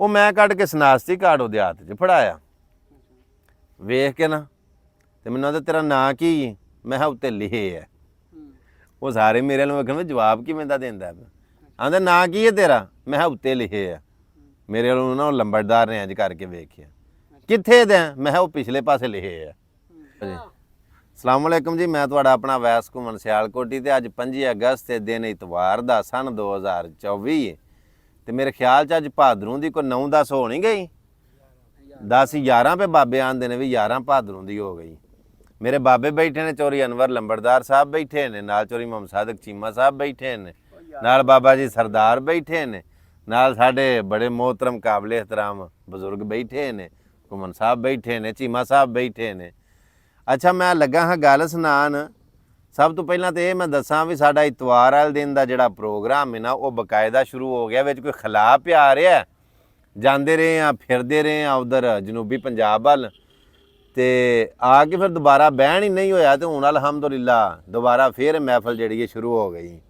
ਉਹ ਮੈਂ ਕੱਢ ਕੇ ਸਨਾਸਤੀ ਕਾਰਡ ਉਹਦੇ ਹੱਥ 'ਚ ਫੜਾਇਆ। ਵੇਖ ਕੇ ਨਾ ਤੇ ਮੈਨੂੰ ਆਂਦਾ ਤੇਰਾ ਨਾਂ ਕੀ? ਮੈਂ ਕਿਹਾ ਉੱਤੇ ਲਿਖੇ ਆ। ਉਹ ਸਾਰੇ ਮੇਰੇ ਵੱਲ ਵੇਖਣ ਜਵਾਬ ਕਿਵੇਂ ਦਾ ਦਿੰਦਾ? ਆਂਦਾ ਨਾਂ ਕੀ ਹੈ ਤੇਰਾ? ਮੈਂ ਕਿਹਾ ਉੱਤੇ ਲਿਖੇ ਆ। ਮੇਰੇ ਵੱਲੋਂ ਨਾ ਉਹ ਲੰਬੜਦਾਰ ਨੇ ਇੰਜ ਕਰਕੇ ਵੇਖਿਆ। ਕਿੱਥੇ ਦੇ? ਮੈਂ ਕਿਹਾ ਉਹ ਪਿਛਲੇ ਪਾਸੇ ਲਿਖੇ ਆ। ਅਸਲਾਮ ਵਾਲੇਕੁਮ ਜੀ, ਮੈਂ ਤੁਹਾਡਾ ਆਪਣਾ ਵੈਸ ਘੁੰਮਣ ਸਿਆਲਕੋਟੀ ਤੇ ਅੱਜ 5 ਅਗਸਤ ਤੇ ਦਿਨ ਇਤਵਾਰ ਦਾ ਸਨ 2024 ਤੇ ਮੇਰੇ ਖਿਆਲ 'ਚ ਅੱਜ ਭਾਦਰੂ ਦੀ ਕੋਈ 9-10 ਹੋ ਨਹੀਂ ਗਈ। 10-11 ਪੇ ਬਾਬੇ ਆਂਦੇ ਨੇ ਵੀ 11 ਭਾਦਰੂ ਦੀ ਹੋ ਗਈ। ਮੇਰੇ ਬਾਬੇ ਬੈਠੇ ਨੇ, ਚੋਰੀ ਅਨਵਰ ਲੰਬੜਦਾਰ ਸਾਹਿਬ ਬੈਠੇ ਨੇ ਨਾਲ, ਚੋਰੀ ਮੁਹੰਮਦ ਸਾਦਕ ਚੀਮਾ ਸਾਹਿਬ ਬੈਠੇ ਨੇ ਨਾਲ, ਬਾਬਾ ਜੀ ਸਰਦਾਰ ਬੈਠੇ ਨੇ ਨਾਲ, ਸਾਡੇ ਬੜੇ मोहतरम काबिल एहतराम ਬਜ਼ੁਰਗ ਬੈਠੇ ਨੇ, ਘੁੰਮਣ ਸਾਹਿਬ ਬੈਠੇ ਨੇ, ਚੀਮਾ ਸਾਹਿਬ ਬੈਠੇ ਨੇ। ਅੱਛਾ, ਮੈਂ ਲੱਗਾ ਹਾਂ ਗੱਲ ਸੁਣਾਉਣ। ਸਭ ਤੋਂ ਪਹਿਲਾਂ ਤਾਂ ਇਹ ਮੈਂ ਦੱਸਾਂ ਵੀ ਸਾਡਾ ਇਤਵਾਰ ਵਾਲੇ ਦਿਨ ਦਾ ਜਿਹੜਾ ਪ੍ਰੋਗਰਾਮ ਹੈ ਨਾ ਉਹ ਬਕਾਇਦਾ ਸ਼ੁਰੂ ਹੋ ਗਿਆ। ਵਿੱਚ ਕੋਈ ਖਲਾ ਪਿਆ ਰਿਹਾ, ਜਾਂਦੇ ਰਹੇ ਆ, ਫਿਰਦੇ ਰਹੇ ਆ ਉਧਰ ਜਨੂਬੀ ਪੰਜਾਬ ਵੱਲ ਤੇ ਆ ਕੇ ਫਿਰ ਦੁਬਾਰਾ ਬਹਿਣ ਹੀ ਨਹੀਂ ਹੋਇਆ। ਤੇ ਹੁਣ ਅਲਹਮਦੁਲਿਲਾ ਦੁਬਾਰਾ ਫਿਰ ਮਹਿਫਲ ਜਿਹੜੀ ਹੈ ਸ਼ੁਰੂ ਹੋ ਗਈ।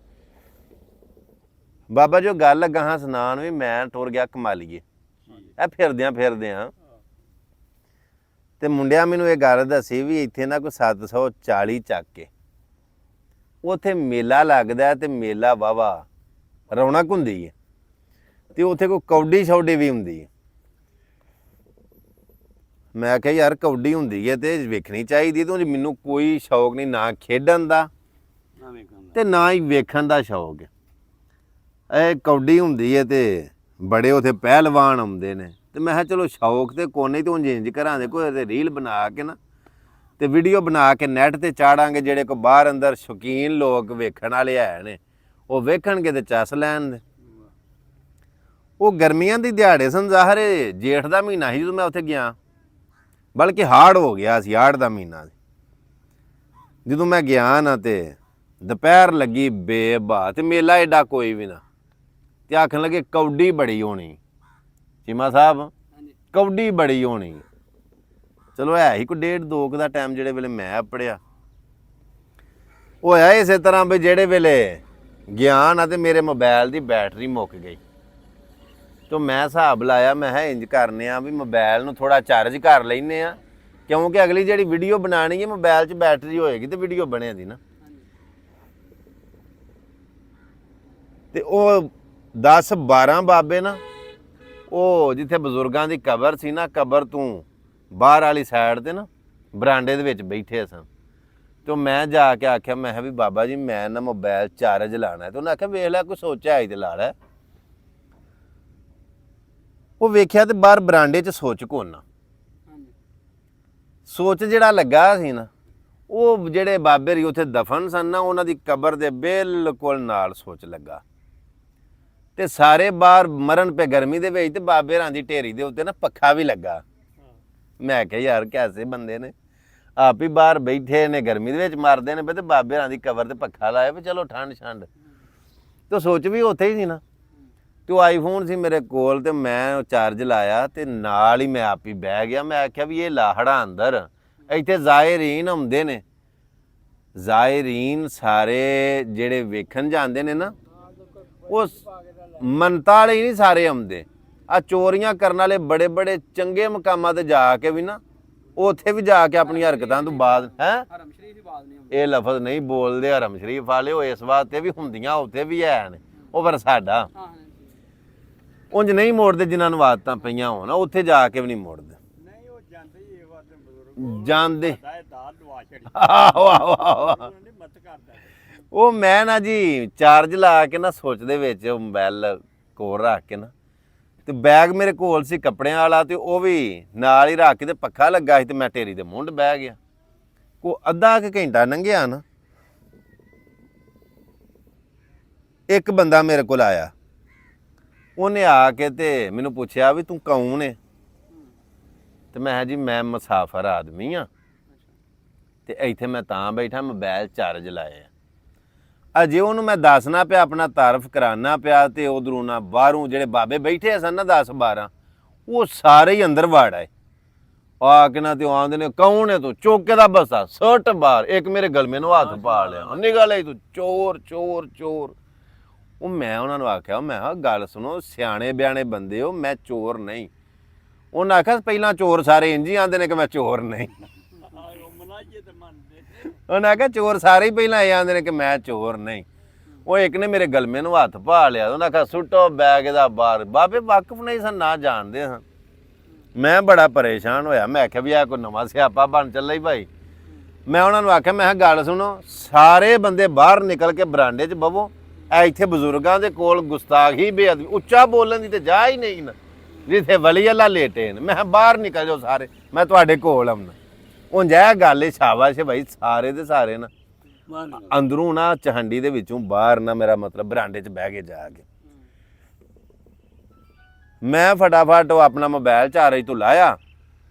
ਬਾਬਾ ਜੋ ਗੱਲ ਲੱਗਾ ਹਾਂ ਸੁਣਾਉਣ ਵੀ ਮੈਂ ਟੁਰ ਗਿਆ ਕਮਾਲੀਏ। ਇਹ ਫਿਰਦਿਆਂ ਤੇ ਮੁੰਡਿਆਂ ਮੈਨੂੰ ਇਹ ਗੱਲ ਦੱਸੀ ਵੀ ਇੱਥੇ ਨਾ ਕੋਈ 740 ਚੱਕ ਕੇ ਉੱਥੇ ਮੇਲਾ ਲੱਗਦਾ ਤੇ ਮੇਲਾ ਵਾਵਾ ਰੌਣਕ ਹੁੰਦੀ ਹੈ ਤੇ ਉੱਥੇ ਕੋਈ ਕੌਡੀ ਸ਼ੌਡੀ ਵੀ ਹੁੰਦੀ ਹੈ। ਮੈਂ ਕਿਹਾ ਯਾਰ ਕੌਡੀ ਹੁੰਦੀ ਹੈ ਤੇ ਵੇਖਣੀ ਚਾਹੀਦੀ। ਤੂੰ ਮੈਨੂੰ ਕੋਈ ਸ਼ੌਕ ਨਹੀਂ, ਨਾ ਖੇਡਣ ਦਾ ਤੇ ਨਾ ਹੀ ਵੇਖਣ ਦਾ ਸ਼ੌਕ ਹੈ। ਇਹ ਕੌਡੀ ਹੁੰਦੀ ਹੈ ਤੇ ਬੜੇ ਉੱਥੇ ਪਹਿਲਵਾਨ ਆਉਂਦੇ ਨੇ ਤੇ ਮੈਂ ਕਿਹਾ ਚਲੋ ਸ਼ੌਕ ਤੇ ਕੋਨੇ ਤੇ ਇੰਜ ਘਰਾਂ ਦੇ ਕੋਈ ਰੀਲ ਬਣਾ ਕੇ ਨਾ ਤੇ ਵੀਡੀਓ ਬਣਾ ਕੇ ਨੈਟ ਤੇ ਚਾੜਾਂਗੇ। ਜਿਹੜੇ ਕੋ ਬਾਹਰ ਅੰਦਰ ਸ਼ੌਕੀਨ ਲੋਕ ਵੇਖਣ ਵਾਲੇ ਹੈ ਨੇ ਉਹ ਵੇਖਣਗੇ ਤੇ ਚੱਸ ਲੈਣ ਦੇ। ਉਹ ਗਰਮੀਆਂ ਦੀ ਦਿਹਾੜੇ ਸਨ, ਜ਼ਾਹਰ ਜੇਠ ਦਾ ਮਹੀਨਾ ਸੀ ਜਦੋਂ ਮੈਂ ਉੱਥੇ ਗਿਆ, ਬਲਕਿ ਹਾੜ ਹੋ ਗਿਆ ਸੀ, ਹਾੜ ਦਾ ਮਹੀਨਾ ਸੀ ਜਦੋਂ ਮੈਂ ਗਿਆ ਨਾ। ਤੇ ਦੁਪਹਿਰ ਲੱਗੀ ਬੇਬਾ ਤੇ ਮੇਲਾ ਐਡਾ ਕੋਈ ਵੀ ਨਾ ਤੇ ਆਖਣ ਲੱਗੇ ਕੌਡੀ ਬੜੀ ਹੋਣੀ। ਚੀਮਾ ਸਾਹਿਬ ਕੌਡੀ ਬੜੀ ਹੋਣੀ। ਚਲੋ ਹੈ ਹੀ ਕੋਈ 1:30-2 ਦਾ ਟਾਈਮ ਜਿਹੜੇ ਵੇਲੇ ਮੈਂ ਪੜਿਆ। ਹੋਇਆ ਇਸੇ ਤਰ੍ਹਾਂ ਵੀ ਜਿਹੜੇ ਵੇਲੇ ਗਿਆ ਨਾ ਤੇ ਮੇਰੇ ਮੋਬਾਈਲ ਦੀ ਬੈਟਰੀ ਮੁੱਕ ਗਈ। ਤੇ ਮੈਂ ਹਿਸਾਬ ਲਾਇਆ, ਮੈਂ ਕਿਹਾ ਇੰਜ ਕਰਨੇ ਆ ਵੀ ਮੋਬਾਈਲ ਨੂੰ ਥੋੜਾ ਚਾਰਜ ਕਰ ਲੈਨੇ ਆ, ਕਿਉਂਕਿ ਅਗਲੀ ਜਿਹੜੀ ਵੀਡੀਓ ਬਣਾਣੀ ਹੈ ਮੋਬਾਈਲ 'ਚ ਬੈਟਰੀ ਹੋਏਗੀ ਤੇ ਵੀਡੀਓ ਬਣੇਗੀ ਨਾ। ਤੇ ਉਹ 10-12 ਬਾਬੇ ਨਾ ਉਹ ਜਿੱਥੇ ਬਜ਼ੁਰਗਾਂ ਦੀ ਕਬਰ ਸੀ ਨਾ, ਕਬਰ ਤੋਂ ਬਾਹਰ ਵਾਲੀ ਸਾਈਡ ਤੇ ਨਾ ਬਰਾਂਡੇ ਦੇ ਵਿੱਚ ਬੈਠੇ ਸਨ। ਤੇ ਮੈਂ ਜਾ ਕੇ ਆਖਿਆ, ਮੈਂ ਕਿਹਾ ਵੀ ਬਾਬਾ ਜੀ ਮੈਂ ਨਾ ਮੋਬਾਈਲ ਚਾਰਜ ਲਾਣਾ। ਤੇ ਉਹਨੇ ਆਖਿਆ ਵੇਖ ਲੈ ਕੋਈ ਸੋਚਿਆ ਹੀ ਤੇ ਲਾ ਲੈ। ਉਹ ਵੇਖਿਆ ਤੇ ਬਾਹਰ ਬਰਾਂਡੇ 'ਚ ਸੋਚ ਕੋਨਾ, ਸੋਚ ਜਿਹੜਾ ਲੱਗਾ ਸੀ ਨਾ ਉਹ ਜਿਹੜੇ ਬਾਬੇ ਰੀ ਉੱਥੇ ਦਫਨ ਸਨ ਨਾ ਉਹਨਾਂ ਦੀ ਕਬਰ ਦੇ ਬਿਲਕੁਲ ਨਾਲ ਸੋਚ ਲੱਗਾ। ਤੇ ਸਾਰੇ ਬਾਹਰ ਮਰਨ ਪਏ ਗਰਮੀ ਦੇ ਵਿੱਚ ਤੇ ਬਾਬੇ ਰਾਂ ਦੀ ਢੇਰੀ ਦੇ ਉੱਤੇ ਨਾ ਪੱਖਾ ਵੀ ਲੱਗਾ। ਮੈਂ ਕਿਹਾ ਯਾਰ ਕੈਸੇ ਬੰਦੇ ਨੇ, ਆਪ ਹੀ ਬਾਹਰ ਬੈਠੇ ਨੇ ਗਰਮੀ ਦੇ ਵਿੱਚ ਮਰਦੇ ਨੇ ਤੇ ਬਾਬੇ ਰਾਂ ਦੀ ਕਬਰ ਤੇ ਪੱਖਾ ਲਾਇਆ ਵੀ ਚਲੋ ਠੰਡ ਛੰਡ। ਤੇ ਸੋਚ ਵੀ ਉੱਥੇ ਹੀ ਸੀ ਨਾ। ਤੇ ਉਹ ਆਈਫੋਨ ਸੀ ਮੇਰੇ ਕੋਲ ਤੇ ਮੈਂ ਚਾਰਜ ਲਾਇਆ ਤੇ ਨਾਲ ਹੀ ਮੈਂ ਆਪ ਹੀ ਬਹਿ ਗਿਆ। ਮੈਂ ਆਖਿਆ ਵੀ ਇਹ ਲਾਹੜਾ ਅੰਦਰ ਇੱਥੇ ਜ਼ਾਇਰੀਨ ਆਉਂਦੇ ਨੇ, ਜ਼ਾਇਰੀਨ ਸਾਰੇ ਜਿਹੜੇ ਵੇਖਣ ਜਾਂਦੇ ਨੇ ਨਾ ਉਹ ਮੰਨਤਾਂ ਵਾਲੇ ਹੀ ਨਹੀਂ ਸਾਰੇ ਆਉਂਦੇ। ਆ ਚੋਰੀਆਂ ਕਰਨ ਵਾਲੇ ਬੜੇ ਬੜੇ ਚੰਗੇ ਮਕਾਮਾਂ ਤੇ ਜਾ ਕੇ ਵੀ ਨਾ ਉੱਥੇ ਵੀ ਜਾ ਕੇ ਆਪਣੀ ਹਰਕਤਾਂ ਤੋਂ ਬਾਅਦ ਇਹ ਲਫ਼ਜ਼ ਨਹੀਂ ਬੋਲਦੇ ਹਰਮ ਸ਼ਰੀਫ ਵਾਲੇ। ਉਹ ਇਸ ਵਾਸਤੇ ਵੀ ਹੁੰਦੀਆਂ ਉੱਥੇ ਵੀ ਹੈ ਨੇ, ਉਹ ਪਰ ਸਾਡਾ ਉਂਝ ਨਹੀਂ ਮੋੜਦੇ। ਜਿਨ੍ਹਾਂ ਨੂੰ ਆਦਤਾਂ ਪਈਆਂ ਹੋਣ ਉੱਥੇ ਜਾ ਕੇ ਵੀ ਨਹੀਂ ਮੋੜਦੇ। ਜਾਂਦੇ ਉਹ ਮੈਂ ਨਾ ਜੀ ਚਾਰਜ ਲਾ ਕੇ ਨਾ ਸੋਚ ਦੇ ਵਿੱਚ ਮੋਬਾਈਲ ਕੋਲ ਰੱਖ ਕੇ ਨਾ ਤੇ ਬੈਗ ਮੇਰੇ ਕੋਲ ਸੀ ਕੱਪੜਿਆਂ ਵਾਲਾ ਤੇ ਉਹ ਵੀ ਨਾਲ ਹੀ ਰੱਖ ਕੇ ਤੇ ਪੱਖਾ ਲੱਗਾ ਸੀ ਤੇ ਮੈਂ ਢੇਰੀ ਦੇ ਮੁੰਡ ਬਹਿ ਗਿਆ। ਕੋ ਅੱਧਾ ਕੁ ਘੰਟਾ ਲੰਘਿਆ ਨਾ ਇੱਕ ਬੰਦਾ ਮੇਰੇ ਕੋਲ ਆਇਆ। ਉਹਨੇ ਆ ਕੇ ਤੇ ਮੈਨੂੰ ਪੁੱਛਿਆ ਵੀ ਤੂੰ ਕੌਣ ਹੈ? ਤੇ ਮੈਂ ਕਿਹਾ ਜੀ ਮੈਂ ਮੁਸਾਫਰ ਆਦਮੀ ਆ ਤੇ ਇੱਥੇ ਮੈਂ ਤਾਂ ਬੈਠਾ ਮੋਬਾਈਲ ਚਾਰਜ ਲਾਇਆ। ਅਜੇ ਉਹਨੂੰ ਮੈਂ ਦੱਸਣਾ ਪਿਆ, ਆਪਣਾ ਤਾਰਫ ਕਰਾਉਣਾ ਪਿਆ ਤੇ ਉਧਰੋਂ ਨਾ ਬਾਹਰੋਂ ਜਿਹੜੇ ਬਾਬੇ ਬੈਠੇ ਸਨ ਨਾ 10-12 ਉਹ ਸਾਰੇ ਹੀ ਅੰਦਰ ਵੜ ਆਏ। ਆ ਕੇ ਨਾ ਤੇ ਆਉਂਦੇ ਨੇ ਕੌਣ ਹੈ ਤੂੰ? ਚੌਕੇ ਦਾ ਬਸਾ ਸੱਟ ਬਾਹਰ। ਇੱਕ ਮੇਰੇ ਗਲਮੇ ਨੂੰ ਹੱਥ ਪਾ ਲਿਆ, ਨਿਗਾਹ ਲਈ ਤੂੰ ਚੋਰ ਚੋਰ ਚੋਰ। ਉਹ ਮੈਂ ਉਹਨਾਂ ਨੂੰ ਆਖਿਆ, ਮੈਂ ਕਿਹਾ ਗੱਲ ਸੁਣੋ, ਸਿਆਣੇ ਬਿਆਣੇ ਬੰਦੇ ਹੋ, ਮੈਂ ਚੋਰ ਨਹੀਂ। ਉਹਨਾਂ ਆਖਿਆ ਪਹਿਲਾਂ ਚੋਰ ਸਾਰੇ ਇੰਝ ਹੀ ਆਂਦੇ ਨੇ ਕਿ ਮੈਂ ਚੋਰ ਨਹੀਂ। ਉਹਨਾਂ ਆਖਿਆ ਚੋਰ ਸਾਰੇ ਹੀ ਪਹਿਲਾਂ ਇਹ ਆਂਦੇ ਨੇ ਕਿ ਮੈਂ ਚੋਰ ਨਹੀਂ। ਉਹ ਇੱਕ ਨੇ ਮੇਰੇ ਗਲਮੇ ਨੂੰ ਹੱਥ ਪਾ ਲਿਆ, ਉਹਨਾਂ ਆਖਿਆ ਸੁੱਟੋ ਬੈਗ ਦਾ ਬਾਹਰ। ਬਾਬੇ ਵਾਕਫ ਨਹੀਂ ਸਨ, ਨਾ ਜਾਣਦੇ ਹਾਂ। ਮੈਂ ਬੜਾ ਪਰੇਸ਼ਾਨ ਹੋਇਆ, ਮੈਂ ਆਖਿਆ ਵੀ ਆ ਕੋਈ ਨਵਾਂ ਸਿਆਪਾ ਬਣ ਚੱਲਾ ਹੀ ਭਾਈ। ਮੈਂ ਉਹਨਾਂ ਨੂੰ ਆਖਿਆ, ਮੈਂ ਕਿਹਾ ਗੱਲ ਸੁਣੋ, ਸਾਰੇ ਬੰਦੇ ਬਾਹਰ ਨਿਕਲ ਕੇ ਬਰਾਂਡੇ 'ਚ ਬਵੋ। ਐ ਇੱਥੇ ਬਜ਼ੁਰਗਾਂ ਦੇ ਕੋਲ ਗੁਸਤਾਖੀ ਬੇਅਦਬੀ ਉੱਚਾ ਬੋਲਣ ਦੀ ਤੇ ਜਾ ਹੀ ਨਹੀਂ ਨਾ, ਜਿੱਥੇ ਵਲੀ ਅੱਲਾ ਲੇਟੇ ਨੇ। ਮੈਂ ਕਿਹਾ ਬਾਹਰ ਨਿਕਲ ਜਾਓ ਸਾਰੇ, ਮੈਂ ਤੁਹਾਡੇ ਕੋਲ ਆਉਣਾ। ਉਂਝ ਇਹ ਗੱਲ ਏ, ਸ਼ਾਬਾਸ਼ ਭਾਈ, ਸਾਰੇ ਦੇ ਸਾਰੇ ਨਾ ਅੰਦਰੋਂ ਨਾ ਚਹੰਡੀ ਦੇ ਵਿੱਚੋਂ ਬਾਹਰ ਨਾ, ਮੇਰਾ ਮਤਲਬ ਬਰਾਂਡੇ 'ਚ ਬਹਿ ਕੇ ਜਾ ਕੇ ਮੈਂ ਫਟਾਫਟ ਉਹ ਆਪਣਾ ਮੋਬਾਈਲ ਚਾਰਜ ਤੋਂ ਲਾਇਆ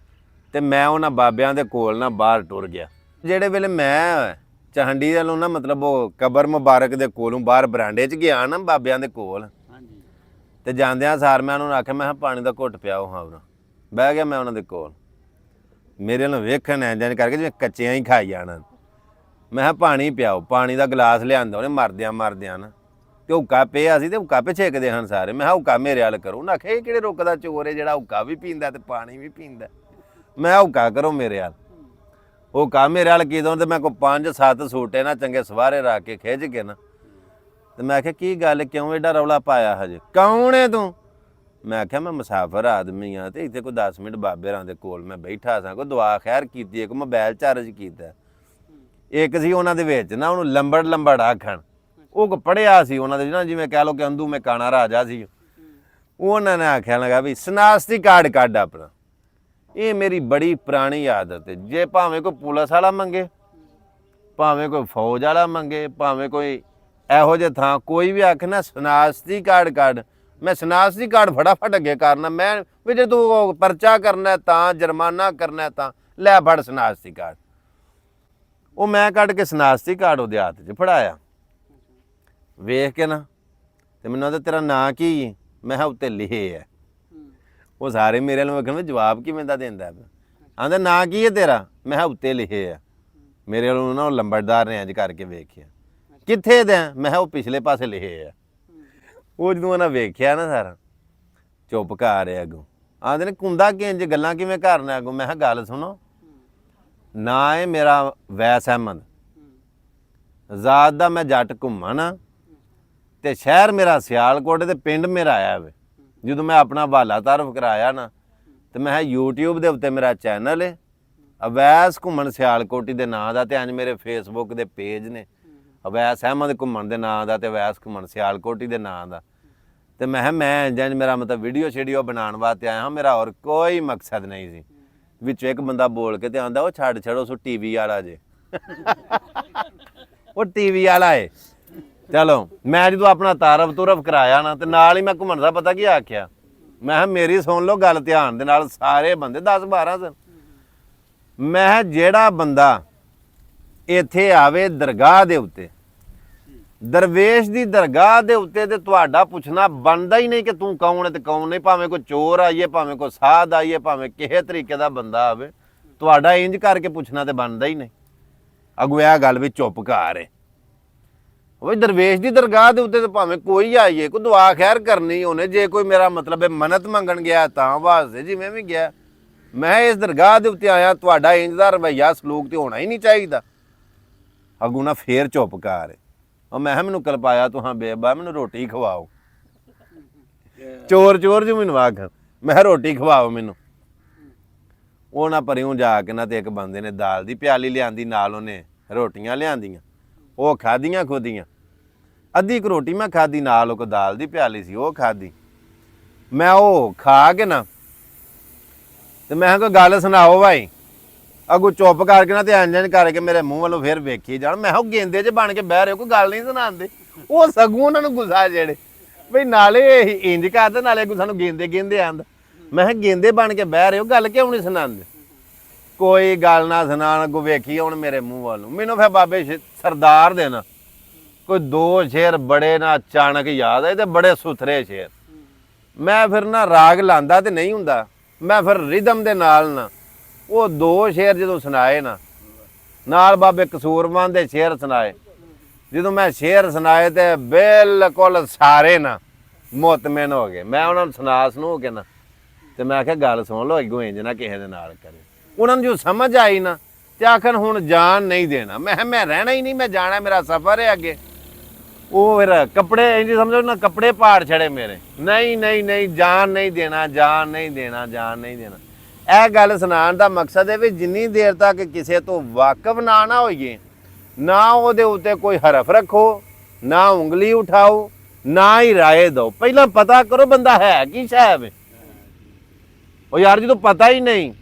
ਤੇ ਮੈਂ ਉਹਨਾਂ ਬਾਬਿਆਂ ਦੇ ਕੋਲ ਨਾ ਬਾਹਰ ਟੁਰ ਗਿਆ। ਜਿਹੜੇ ਵੇਲੇ ਮੈਂ ਚਹੰਡੀ ਵੱਲੋਂ ਨਾ ਮਤਲਬ ਉਹ ਕਬਰ ਮੁਬਾਰਕ ਦੇ ਕੋਲੋਂ ਬਾਹਰ ਬਰਾਂਡੇ 'ਚ ਗਿਆ ਨਾ ਬਾਬਿਆਂ ਦੇ ਕੋਲ, ਤੇ ਜਾਂਦਿਆਂ ਸਾਰ ਮੈਂ ਉਹਨਾਂ ਨੂੰ ਆਖਿਆ, ਮੈਂ ਕਿਹਾ ਪਾਣੀ ਦਾ ਘੁੱਟ ਪਿਆਓ। ਹਾਂ ਬਹਿ ਗਿਆ ਮੈਂ ਉਹਨਾਂ ਦੇ ਕੋਲ, ਮੇਰੇ ਨਾਲ ਵੇਖਣ ਐਂ ਕਰਕੇ ਜਿਵੇਂ ਕੱਚਿਆਂ ਹੀ ਖਾਈ ਜਾਣਾ। ਮੈਂ ਕਿਹਾ ਪਾਣੀ ਪਿਆਓ। ਪਾਣੀ ਦਾ ਗਲਾਸ ਲਿਆਂਦਾ ਉਹਨੇ ਮਰਦਿਆਂ ਨਾ, ਤੇ ਹੁੱਕਾ ਪਿਆ ਸੀ ਤੇ ਹੁੱਕਾ ਪਿੱਛੇ ਛੇਕਦੇ ਹਨ ਸਾਰੇ। ਮੈਂ ਕਿਹਾ ਹੁੱਕਾ ਮੇਰੇ ਵੱਲ ਕਰੋ। ਉਹਨਾਂ ਆਖਿਆ ਇਹ ਕਿਹੜੇ ਰੁੱਕ ਦਾ ਚੋਰ ਹੈ ਜਿਹੜਾ ਹੁੱਕਾ ਵੀ ਪੀਂਦਾ ਤੇ ਪਾਣੀ ਵੀ ਪੀਂਦਾ। ਮੈਂ ਹੁੱਕਾ ਕਰੋ ਮੇਰੇ ਵੱਲ। ਹੁੱਕਾ ਮੇਰੇ ਵੱਲ ਕੀ ਦੋ ਤੇ ਮੈਂ ਕੋਈ 5-7 ਸੂਟੇ ਨਾ ਚੰਗੇ ਸਵਾਰੇ ਰੱਖ ਕੇ ਖਿੱਚ ਕੇ ਨਾ, ਤੇ ਮੈਂ ਆਖਿਆ ਕੀ ਗੱਲ, ਕਿਉਂ ਐਡਾ ਰੌਲਾ ਪਾਇਆ ਹਜੇ, ਕੌਣ ਹੈ ਤੂੰ? ਮੈਂ ਆਖਿਆ ਮੈਂ ਮੁਸਾਫਰ ਆਦਮੀ ਆ ਤੇ ਇੱਥੇ ਕੋਈ 10 ਮਿੰਟ ਬਾਬੇ ਰਾਂ ਦੇ ਕੋਲ ਮੈਂ ਬੈਠਾ ਸਾਂ, ਕੋਈ ਦੁਆ ਖੈਰ ਕੀਤੀ, ਇੱਕ ਮੋਬਾਈਲ ਚਾਰਜ ਕੀਤਾ। ਇੱਕ ਸੀ ਉਹਨਾਂ ਦੇ ਵਿੱਚ ਨਾ ਉਹਨੂੰ ਲੰਬੜ ਆਖਣ, ਉਹ ਕੋ ਪੜਿਆ ਸੀ ਉਹਨਾਂ ਦੇ ਨਾ, ਜਿਵੇਂ ਕਹਿ ਲਓ ਕਿ ਅੰਦੂ ਮੈਂ ਕਾਣਾ ਰਾਜਾ ਸੀ। ਉਹਨਾਂ ਨੇ ਆਖਿਆ ਲਗਾ ਵੀ ਸਨਾਸਤੀ ਕਾਰਡ ਕੱਢ ਆਪਣਾ। ਇਹ ਮੇਰੀ ਬੜੀ ਪੁਰਾਣੀ ਆਦਤ ਹੈ, ਜੇ ਭਾਵੇਂ ਕੋਈ ਪੁਲਿਸ ਵਾਲਾ ਮੰਗੇ, ਭਾਵੇਂ ਕੋਈ ਫੌਜ ਵਾਲਾ ਮੰਗੇ, ਭਾਵੇਂ ਕੋਈ ਇਹੋ ਜਿਹੇ ਥਾਂ ਕੋਈ ਵੀ ਆਖੇ ਨਾ ਸਨਾਸਤੀ ਕਾਰਡ ਕੱਢ, ਮੈਂ ਸਨਾਸਤੀ ਕਾਰਡ ਫਟਾਫਟ ਅੱਗੇ ਕਰਨਾ। ਮੈਂ ਵੀ ਜੇ ਤੂੰ ਪਰਚਾ ਕਰਨਾ ਤਾਂ, ਜੁਰਮਾਨਾ ਕਰਨਾ ਤਾਂ ਲੈ ਫੜ ਸਨਾਸਤੀ ਕਾਰਡ। ਉਹ ਮੈਂ ਕੱਢ ਕੇ ਸਨਾਸਤੀ ਕਾਰਡ ਉਹਦੇ ਹੱਥ 'ਚ ਫੜਾਇਆ। ਵੇਖ ਕੇ ਨਾ ਤੇ ਮੈਨੂੰ ਆਂਦਾ ਤੇਰਾ ਨਾਂ ਕੀ? ਮੈਂ ਕਿਹਾ ਉੱਤੇ ਲਿਖੇ ਹੈ। ਉਹ ਸਾਰੇ ਮੇਰੇ ਵੱਲ ਵੇਖਣ ਵੀ ਜਵਾਬ ਕਿਵੇਂ ਦਾ ਦਿੰਦਾ। ਆਂਦਾ ਨਾਂ ਕੀ ਹੈ ਤੇਰਾ? ਮੈਂ ਕਿਹਾ ਉੱਤੇ ਲਿਖੇ ਆ। ਮੇਰੇ ਵੱਲੋਂ ਨਾ ਉਹ ਲੰਬੜਦਾਰ ਨੇ ਇੰਝ ਕਰਕੇ ਵੇਖਿਆ। ਕਿੱਥੇ ਦੇ? ਮੈਂ ਕਿਹਾ ਉਹ ਪਿਛਲੇ ਪਾਸੇ ਲਿਖੇ ਆ। ਉਹ ਜਦੋਂ ਉਹਨਾਂ ਵੇਖਿਆ ਨਾ ਸਾਰਾ, ਚੁੱਪ ਕਰ ਰਿਹਾ ਅੱਗੋਂ। ਆਂਦੇ ਨੇ ਕੁੰਦਾ ਕਿ ਇੰਝ ਗੱਲਾਂ ਕਿਵੇਂ ਕਰਨਾ ਅੱਗੋਂ? ਮੈਂ ਕਿਹਾ ਗੱਲ ਸੁਣੋ, ਨਾ ਹੈ ਮੇਰਾ ਵੈਸ ਅਹਿਮਦ, ਜ਼ਾਤ ਦਾ ਮੈਂ ਜੱਟ ਘੁੰਮਣ, ਤੇ ਸ਼ਹਿਰ ਮੇਰਾ ਸਿਆਲਕੋਟ ਤੇ ਪਿੰਡ ਮੇਰਾ ਆਇਆ ਵੇ। ਜਦੋਂ ਮੈਂ ਆਪਣਾ ਹਵਾਲਾ ਤਾਰਫ ਕਰਾਇਆ ਨਾ, ਤੇ ਮੈਂ ਕਿਹਾ YouTube ਦੇ ਉੱਤੇ ਮੇਰਾ ਚੈਨਲ ਹੈ ਅਵੈਸ ਘੁੰਮਣ ਸਿਆਲਕੋਟੀ ਦੇ ਨਾਂ ਦਾ, ਤੇ ਇੰਝ ਮੇਰੇ ਫੇਸਬੁੱਕ ਦੇ ਪੇਜ ਨੇ ਅਵੈਸ ਅਹਿਮਦ ਘੁੰਮਣ ਦੇ ਨਾਂ ਦਾ ਤੇ ਅਵੈਸ ਘੁੰਮਣ ਸਿਆਲਕੋਟੀ ਦੇ ਨਾਂ ਦਾ। ਤੇ ਮੈਂ ਕਿਹਾ ਮੈਂ ਇੰਝ ਮੇਰਾ ਮਤਲਬ ਵੀਡੀਓ ਸ਼ੀਡੀਓ ਬਣਾਉਣ ਵਾਸਤੇ ਆਇਆ ਹਾਂ, ਮੇਰਾ ਹੋਰ ਕੋਈ ਮਕਸਦ ਨਹੀਂ ਸੀ। ਵਿੱਚ ਇੱਕ ਬੰਦਾ ਬੋਲ ਕੇ ਤੇ ਆਂਦਾ, ਉਹ ਛੱਡ ਛੱਡੋ ਸੋ TV ਵਾਲਾ ਜੇ ਉਹ TV ਵਾਲਾ ਏ। ਚਲੋ ਮੈਂ ਜਦੋਂ ਆਪਣਾ ਤਾਰਫ ਤੁਰਫ ਕਰਾਇਆ ਨਾ, ਤੇ ਨਾਲ ਹੀ ਮੈਂ ਘੁੰਮਣ ਦਾ ਪਤਾ ਕੀ ਆਖਿਆ, ਮੈਂ ਕਿਹਾ ਮੇਰੀ ਸੁਣ ਲਓ ਗੱਲ ਧਿਆਨ ਦੇ ਨਾਲ, ਸਾਰੇ ਬੰਦੇ 10-12 ਸਨ। ਮੈਂ ਕਿਹਾ ਜਿਹੜਾ ਬੰਦਾ ਇੱਥੇ ਆਵੇ ਦਰਗਾਹ ਦੇ ਉੱਤੇ, ਦਰਵੇਸ਼ ਦੀ ਦਰਗਾਹ ਦੇ ਉੱਤੇ, ਤੇ ਤੁਹਾਡਾ ਪੁੱਛਣਾ ਬਣਦਾ ਹੀ ਨਹੀਂ ਕਿ ਤੂੰ ਕੌਣ ਹੈ ਤੇ ਕੌਣ ਨਹੀਂ। ਭਾਵੇਂ ਕੋਈ ਚੋਰ ਆਈਏ, ਭਾਵੇਂ ਕੋਈ ਸਾਧ ਆਈਏ, ਭਾਵੇਂ ਕਿਸੇ ਤਰੀਕੇ ਦਾ ਬੰਦਾ ਆਵੇ, ਤੁਹਾਡਾ ਇੰਜ ਕਰਕੇ ਪੁੱਛਣਾ ਤੇ ਬਣਦਾ ਹੀ ਨਹੀਂ। ਅੱਗੋਂ ਇਹ ਗੱਲ ਵੀ ਚੁੱਪ ਕਰ ਏ। ਉਹ ਦਰਵੇਸ਼ ਦੀ ਦਰਗਾਹ ਦੇ ਉੱਤੇ ਤੇ ਭਾਵੇਂ ਕੋਈ ਆਈਏ, ਕੋਈ ਦੁਆ ਖੈਰ ਕਰਨੀ ਉਹਨੇ, ਜੇ ਕੋਈ ਮੇਰਾ ਮਤਲਬ ਹੈ ਮੰਨਤ ਮੰਗਣ ਗਿਆ ਤਾਂ ਵਾਸਤੇ ਜਿਵੇਂ ਵੀ ਗਿਆ, ਮੈਂ ਇਸ ਦਰਗਾਹ ਦੇ ਉੱਤੇ ਆਇਆ, ਤੁਹਾਡਾ ਇੰਜ ਦਾ ਰਵੱਈਆ ਸਲੂਕ ਤੇ ਹੋਣਾ ਹੀ ਨਹੀਂ ਚਾਹੀਦਾ। ਅੱਗੋਂ ਨਾ ਫੇਰ ਚੁੱਪ ਕਰ। ਉਹ ਮੈਂ ਕਿਹਾ ਮੈਨੂੰ ਕਲਪਾਇਆ ਤੂੰ, ਹਾਂ ਬੇਬਾ ਮੈਨੂੰ ਰੋਟੀ ਖਵਾਓ। ਚੋਰ ਜੋ ਮੈਨੂੰ ਆਖ, ਮੈਂ ਕਿਹਾ ਰੋਟੀ ਖਵਾਓ ਮੈਨੂੰ। ਉਹ ਨਾ ਪਰਿਓਂ ਜਾ ਕੇ ਨਾ ਤੇ ਇੱਕ ਬੰਦੇ ਨੇ ਦਾਲ ਦੀ ਪਿਆਲੀ ਲਿਆਂਦੀ, ਨਾਲ ਉਹਨੇ ਰੋਟੀਆਂ ਲਿਆਂਦੀਆਂ, ਉਹ ਖਾਧੀਆਂ ਖੁਦੀਆਂ। ਅੱਧੀ ਕੁ ਰੋਟੀ ਮੈਂ ਖਾਧੀ, ਨਾਲ ਉਹ ਕੋ ਦਾਲ ਦੀ ਪਿਆਲੀ ਸੀ ਉਹ ਖਾਧੀ। ਮੈਂ ਉਹ ਖਾ ਕੇ ਨਾ ਤੇ ਮੈਂ ਕੋਈ ਗੱਲ ਸੁਣਾਓ ਭਾਈ। ਅੱਗੋਂ ਚੁੱਪ ਕਰਕੇ ਨਾ ਤੇ ਇੰਜ ਕਰਕੇ ਮੇਰੇ ਮੂੰਹ ਵੱਲੋਂ ਫਿਰ ਵੇਖੀ ਜਾਣ। ਮੈਂ ਕਿਹਾ ਗੇਂਦੇ 'ਚ ਬਣ ਕੇ ਬਹਿ ਰਹੇ, ਕੋਈ ਗੱਲ ਨਹੀਂ ਸੁਣਾਉਂਦੇ। ਉਹ ਸਗੋਂ ਉਹਨਾਂ ਨੂੰ ਗੁੱਸਾ ਜਿਹੜੇ ਬਈ ਨਾਲੇ ਇੰਜ ਕਰਦੇ, ਨਾਲੇ ਅੱਗੋਂ ਸਾਨੂੰ ਗੇਂਦੇ ਆਂਦਾ। ਮੈਂ ਕਿਹਾ ਗੇਂਦੇ ਬਣ ਕੇ ਬਹਿ ਰਹੇ ਹੋ, ਗੱਲ ਕਿਉਂ ਨਹੀਂ ਸੁਣਾਉਂਦੇ? ਕੋਈ ਗੱਲ ਨਾ ਸੁਣਾਉਣ, ਅੱਗੋਂ ਵੇਖੀ ਹੁਣ ਮੇਰੇ ਮੂੰਹ ਵੱਲ ਨੂੰ। ਮੈਨੂੰ ਫਿਰ ਬਾਬੇ ਸਰਦਾਰ ਦੇ ਨਾ ਕੋਈ 2 ਸ਼ੇਰ ਬੜੇ ਨਾ ਅਚਾਨਕ ਯਾਦ ਆਏ, ਤੇ ਬੜੇ ਸੁਥਰੇ ਸ਼ੇਰ। ਮੈਂ ਫਿਰ ਨਾ ਰਾਗ ਲਾਂਦਾ ਤੇ ਨਹੀਂ ਹੁੰਦਾ, ਮੈਂ ਫਿਰ ਰਿਦਮ ਦੇ ਨਾਲ ਨਾ ਉਹ 2 ਸ਼ੇਰ ਜਦੋਂ ਸੁਣਾਏ ਨਾ, ਨਾਲ ਬਾਬੇ ਕਸੂਰਮਾਨ ਦੇ ਸ਼ੇਰ ਸੁਣਾਏ, ਜਦੋਂ ਮੈਂ ਸ਼ੇਰ ਸੁਣਾਏ ਤੇ ਬਿਲਕੁਲ ਸਾਰੇ ਨਾ ਮੁਤਮਿਨ ਹੋ ਗਏ। ਮੈਂ ਉਹਨਾਂ ਨੂੰ ਸੁਣਾ ਕੇ ਨਾ ਤੇ ਮੈਂ ਆਖਿਆ ਗੱਲ ਸੁਣ ਲਓ, ਅੱਗੋਂ ਇੰਜ ਨਾ ਕਿਸੇ ਦੇ ਨਾਲ ਕਰੇ। ਉਹਨਾਂ ਨੂੰ ਜੋ ਸਮਝ ਆਈ ਨਾ ਤੇ ਆਖਣ ਹੁਣ ਜਾਨ ਨਹੀਂ ਦੇਣਾ। ਮੈਂ ਰਹਿਣਾ ਹੀ ਨਹੀਂ, ਮੈਂ ਜਾਣਾ, ਮੇਰਾ ਸਫ਼ਰ ਹੈ ਅੱਗੇ। ਉਹ ਫਿਰ ਕੱਪੜੇ ਇੰਜ ਸਮਝੋ ਨਾ, ਕੱਪੜੇ ਪਾੜ ਛੜੇ ਮੇਰੇ। ਨਹੀਂ ਨਹੀਂ ਨਹੀਂ, ਜਾਨ ਨਹੀਂ ਦੇਣਾ, ਜਾਨ ਨਹੀਂ ਦੇਣਾ, ਜਾਨ ਨਹੀਂ ਦੇਣਾ। ਇਹ ਗੱਲ ਸੁਣਾਉਣ ਦਾ ਮਕਸਦ ਹੈ ਵੀ ਜਿੰਨੀ ਦੇਰ ਤੱਕ ਕਿਸੇ ਤੋਂ ਵਾਕਿਫ ਨਾ ਹੋਈਏ, ਨਾ ਉਹਦੇ ਉੱਤੇ ਕੋਈ ਹਰਫ ਰੱਖੋ, ਨਾ ਉਂਗਲੀ ਉਠਾਓ, ਨਾ ਹੀ ਰਾਏ ਦਿਓ। ਪਹਿਲਾਂ ਪਤਾ ਕਰੋ ਬੰਦਾ ਹੈ ਕੀ ਸ਼ਾਇਬ ਹੈ। ਉਹ ਯਾਰ ਜਦੋਂ ਪਤਾ ਹੀ ਨਹੀਂ,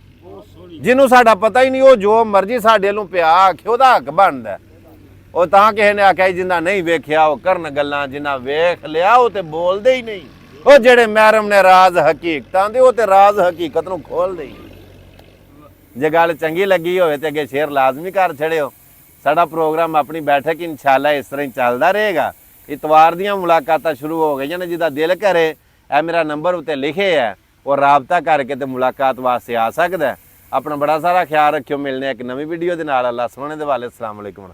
ਜਿਹਨੂੰ ਸਾਡਾ ਪਤਾ ਹੀ ਨਹੀਂ, ਉਹ ਜੋ ਮਰਜ਼ੀ ਸਾਡੇ ਵੱਲੋਂ ਪਿਆ ਆਖੇ ਉਹਦਾ ਹੱਕ ਬਣਦਾ। ਉਹ ਤਾਂ ਕਿਸੇ ਨੇ ਆਖਿਆ ਜਿੰਨਾ ਨਹੀਂ ਵੇਖਿਆ ਉਹ ਕਰਨ ਗੱਲਾਂ, ਜਿੰਨਾ ਵੇਖ ਲਿਆ ਉਹ ਤੇ ਬੋਲਦੇ ਹੀ ਨਹੀਂ। ਉਹ ਜਿਹੜੇ ਮਹਿਰਮ ਨੇ ਰਾਜ਼ ਹਕੀਕਤਾਂ ਦੇ, ਉਹ ਤੇ ਰਾਜ਼ ਹਕੀਕਤ ਨੂੰ ਖੋਲਦੇ ਹੀ। ਜੇ ਗੱਲ ਚੰਗੀ ਲੱਗੀ ਹੋਵੇ ਤੇ ਅੱਗੇ ਸ਼ੇਅਰ ਲਾਜ਼ਮੀ ਕਰ ਛੜਿਓ। ਸਾਡਾ ਪ੍ਰੋਗਰਾਮ ਆਪਣੀ ਬੈਠਕ ਇਨਸ਼ਾਅੱਲਾ ਇਸ ਤਰ੍ਹਾਂ ਹੀ ਚੱਲਦਾ ਰਹੇਗਾ। ਇਤਵਾਰ ਦੀਆਂ ਮੁਲਾਕਾਤਾਂ ਸ਼ੁਰੂ ਹੋ ਗਈਆਂ ਨੇ। ਜਿਹਦਾ ਦਿਲ ਕਰੇ ਇਹ ਮੇਰਾ ਨੰਬਰ ਉੱਤੇ ਲਿਖੇ ਹੈ, ਉਹ ਰਾਬਤਾ ਕਰਕੇ ਤੇ ਮੁਲਾਕਾਤ ਵਾਸਤੇ ਆ ਸਕਦਾ। ਆਪਣਾ ਬੜਾ ਸਾਰਾ ਖਿਆਲ ਰੱਖਿਓ। ਮਿਲਨੇ ਇੱਕ ਨਵੀਂ ਵੀਡੀਓ ਦੇ ਨਾਲ। ਅੱਲਾਹ ਸੋਹਣੇ ਦੇ ਵਾਲੇ। ਅਸਲਾਮ ਅਲੈਕੁਮ।